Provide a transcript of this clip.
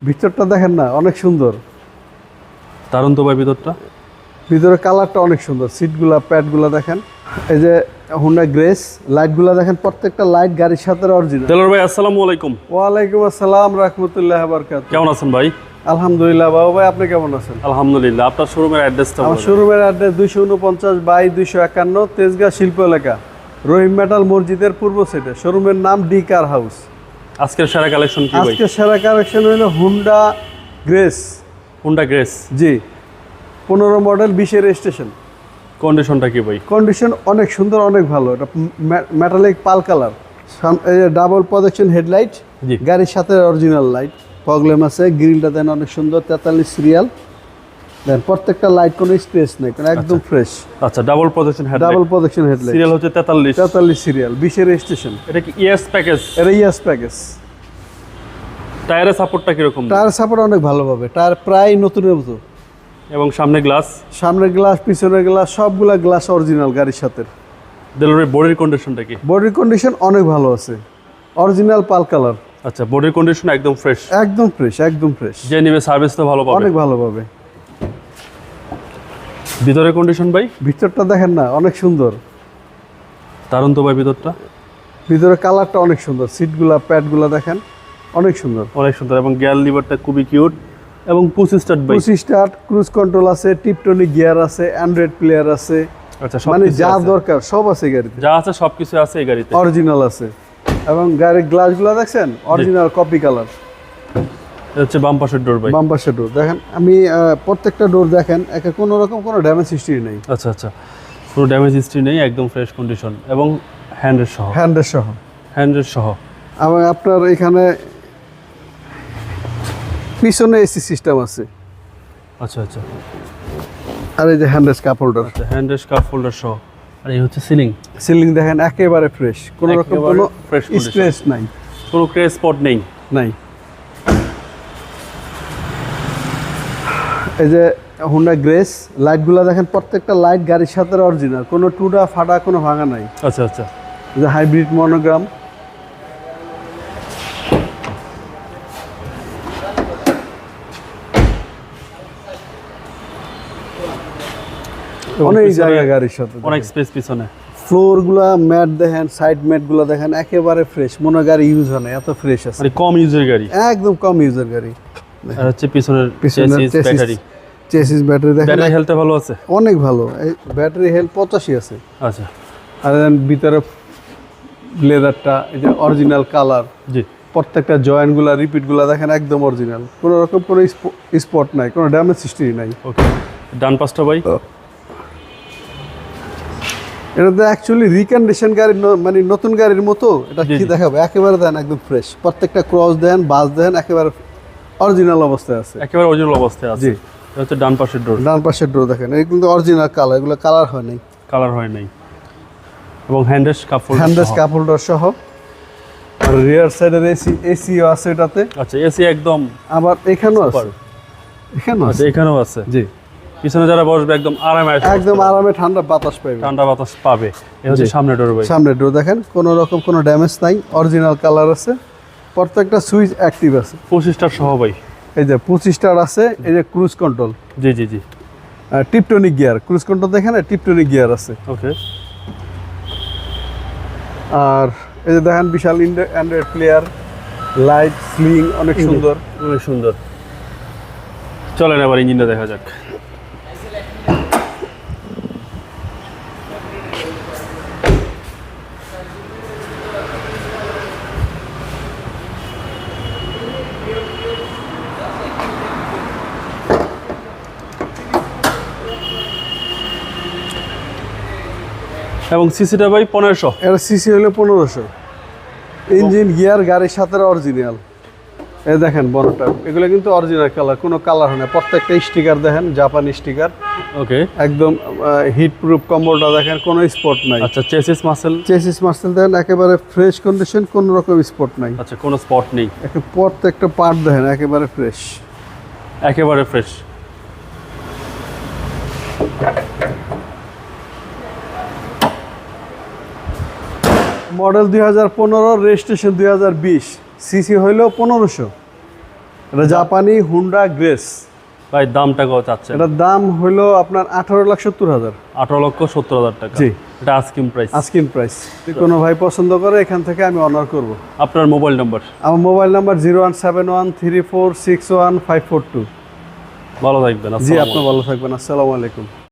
ভিতরটা দেখেন না, অনেক সুন্দর। দারুণ তো ভাই ভিতরটা। ভিতরে কালারটা অনেক সুন্দর, সিটগুলা প্যাডগুলা দেখেন। এই যে হুন্ডা গ্রেস লাইটগুলা দেখেন, প্রত্যেকটা লাইট গাড়ির সাথে অরিজিনাল। দেলোয়ার ভাই আসসালামু আলাইকুম। ওয়ালাইকুম আসসালাম রাহমাতুল্লাহি ওয়া বারাকাতুহু। কেমন আছেন ভাই? আলহামদুলিল্লাহ বাবু ভাই, আপনি কেমন আছেন? আলহামদুলিল্লাহ। আপনার শোরুমের অ্যাড্রেসটা আমার বলুন। শোরুমের অ্যাড্রেস 249/251 তেজগাঁ শিল্প এলাকা, রহিম মেটাল মসজিদের পূর্ব সাইডে। শোরুমের নাম ডি কার হাউস। আজকের সেরা কালেকশন কি ভাই? আজকে সেরা কালেকশন হলো হুন্ডা গ্রেস। Honda Grace. জি, 15 মডেল, 20 রেজিস্ট্রেশন। কন্ডিশনটা কি ভাই? কন্ডিশন অনেক সুন্দর, অনেক ভালো। এটা metallic pearl colour, double projection headlight, জি। গাড়ির সাথে অরিজিনাল লাইট, প্রবলেম আছে। গ্রিলটা দেন অনেক সুন্দর, 43 সিরিয়াল দেন। প্রত্যেকটা লাইট কোনো স্পেস নেই, কোনো একদম ফ্রেশ। আচ্ছা, double projection headlight. Double projection headlight, serial হচ্ছে 43। 43 সিরিয়াল, 20 রেজিস্ট্রেশন। এটা কি ইয়ার্স প্যাকেজ? এটা ইয়াস প্যাকেজ। টায়ারের সাপোর্টটা কি রকম? টায়ার সাপোর্ট অনেক ভালো পাবে, টায়ার প্রায় নতুনের মতো। এবং সামনে গ্লাস, সামনের গ্লাস, পিছনের গ্লাস, সবগুলা গ্লাস অরিজিনাল গাড়ির সাথে। দেলোয়ার বডির কন্ডিশনটা কি? বডির কন্ডিশন অনেক ভালো আছে, অরিজিনাল পাল কালার। আচ্ছা, বডির কন্ডিশন একদম ফ্রেশ। একদম ফ্রেশ, একদম ফ্রেশ। যে নিবে সার্ভিস তো ভালো পাবে। অনেক ভালো পাবে। ভিতরের কন্ডিশন ভাই? ভিতরটা দেখেন না, অনেক সুন্দর। দারুণ তো ভাই ভিতরটা। ভিতরে কালারটা অনেক সুন্দর, সিটগুলা প্যাডগুলা দেখেন অনেক সুন্দর। অনেক সুন্দর। এবং গিয়ার লিভারটা খুবই কিউট এবং 25 স্টার্ট ভাই। 25 স্টার্ট, ক্রুজ কন্ট্রোল আছে, টিপটনিক গিয়ার আছে, অ্যান্ড্রয়েড প্লেয়ার আছে। আচ্ছা, মানে সবকিছু যা আছে। দরকার সব আছে গাড়িতে, যা আছে সবকিছু আছে এই গাড়িতে। অরিজিনাল আছে। এবং গাড়ির গ্লাসগুলো দেখছেন অরিজিনাল কপি কালার। এটা হচ্ছে বাম পাশের ডোর ভাই। বাম পাশের ডোর দেখেন, আমি প্রত্যেকটা ডোর দেখেন, একে কোনো রকম কোনো ড্যামেজ হিস্ট্রি নেই। আচ্ছা আচ্ছা, কোনো ড্যামেজ হিস্ট্রি নেই, একদম ফ্রেশ কন্ডিশন এবং হ্যান্ডের সহ। হ্যান্ডের সহ। হ্যান্ডের সহ। এবং আপনার এখানে পিছনে এসি সিস্টেম আছে। আচ্ছা আচ্ছা আর এই যে হ্যান্ডেস কাপ হোল্ডার। আচ্ছা, হ্যান্ডের কাপ হোল্ডার সহ। আর এই হচ্ছে সিলিং। সিলিং দেখেন একেবারে ফ্রেশ, কোনো রকম একেবারে কোনো fresh condition। স্ট্রেস নাই। কোনো ক্রেস স্পট নেই। নাই। এই যে হুন্ডা গ্রেস লাইটগুলো দেখেন, প্রত্যেকটা লাইট গাড়ির সাথে অরিজিনাল, কোনো টুডা ফাটা কোনো ভাঙা নাই। আচ্ছা আচ্ছা, এই যে হাইব্রিড মনোগ্রাম। অনেক পিছনে জায়গা গাড়ির সাথে, অনেক স্পেস পিছনে। ফ্লোরগুলা ম্যাট দেখেন, সাইড ম্যাটগুলো দেখেন একেবারে ফ্রেশ, মনে গাড়ি ইউজ হয় না, এত ফ্রেশ আছে। মানে কম ইউজের গাড়ি। একদম কম ইউজার গাড়ি। আর হচ্ছে পিছনের ব্যাটারি। চেসিস ব্যাটারি দেখেন ব্যাটারি হেলথ ভালো আছে। অনেক ভালো। এই ব্যাটারি হেলথ 85 আছে। আচ্ছা, আর ভিতরে লেদারটা এই যে অরিজিনাল কালার। জি। প্রত্যেকটা জয়েন্টগুলা রিপিটগুলা দেখেন একদম অরিজিনাল, কোনো রকম কোনো স্পট নাই, কোনো ড্যামেজ হিস্ট্রি নাই। ওকে, ডান পাশটা ভাই। এটা তো অ্যাকচুয়ালি রিকন্ডিশন গাড়ি, মানে নতুন গাড়ির মতো। এটা জি, কি জি। দেখাবো, একেবারে দেন একদম ফ্রেশ। প্রত্যেকটা ক্রস দেন, বাস দেন, একেবারে অরিজিনাল অবস্থায় আছে। একেবারে অরিজিনাল অবস্থায় আছে। জি। এটা হচ্ছে ডান পাশের ডোর। ডান পাশের ডোর দেখেন, এগুলো অরিজিনাল কালার, এগুলো কালার হয় নাই। কালার হয় নাই। এবং হ্যান্ডেস কাপ হোল্ডার। হ্যান্ডেস কাপ হোল্ডার সহ। আর রিয়ার সাইডের এসিও আছে এটাতে। আচ্ছা, এসি একদম। আবার এখানেও আছে, এখানেও আচ্ছা, আছে। এখানেও আছে। জি, পিছনে যারা বসবে একদম আরামে আসবে। একদম আরামে ঠান্ডা বাতাস পাবে। ঠান্ডা বাতাস পাবে। এই হচ্ছে জি। সামনে ডোর ভাই। সামনের ডোর দেখেন, কোনো রকম কোনো ড্যামেজ নাই, অরিজিনাল কালার আছে। প্রত্যেকটা সুইচ অ্যাক্টিভ আছে। 25 স্টার সহ ভাই। এই যে 25 স্টার আছে। এই যে ক্রুজ কন্ট্রোল, জি জি জি। Tiptronic gear. ক্রুজ কন্ট্রোল দেখেন, টিপটনিক গিয়ার আছে। ওকে। আর এই যে দেখেন বিশাল অ্যান্ড্রয়েড প্লেয়ার, লাইট, স্লিং অনেক সুন্দর। অনেক সুন্দর। চলেন এবার ইঞ্জিনটা দেখা যাক। এবং সিসিটা ভাই 1500। এর সিসি হলো 1500। ইঞ্জিন গিয়ার গাড়ির সাথে অরিজিনাল। এই দেখেন বড়টা, এগুলো কিন্তু অরিজিনাল কালার, কোনো কালার হয় না। প্রত্যেকটা স্টিকার দেখেন জাপানি স্টিকার, ওকে। একদম হিট প্রুফ। কম্বলটা দেখেন, কোনো স্পট নাই। আচ্ছা, চেসিস মাসেল। চেসিস মার্সেল দেখেন একেবারে ফ্রেশ কন্ডিশন, কোনো রকম স্পট নাই। আচ্ছা, কোনো স্পট নেই। প্রত্যেকটা পার্ট দেখেন একেবারে ফ্রেশ। একেবারে ফ্রেশ। মডেল 2015, রেজিস্ট্রেশন 2020, সিসি হইল 1500। এটা জাপানি হুন্ডা গ্রেস। ভাই দামটা কত চাচ্ছেন? এটার দাম হলো আপনার 18,70,000। 18,70,000 টাকা। জি। এটা আস্কিং প্রাইস। Asking price. যদি কোনো ভাই পছন্দ করে এখান থেকে আমি অনার করব। আপনার মোবাইল নাম্বার? আমার মোবাইল নাম্বার 017134615542। ভালো থাকবেন। জি, আপনি ভালো থাকবেন। আসসালামু আলাইকুম।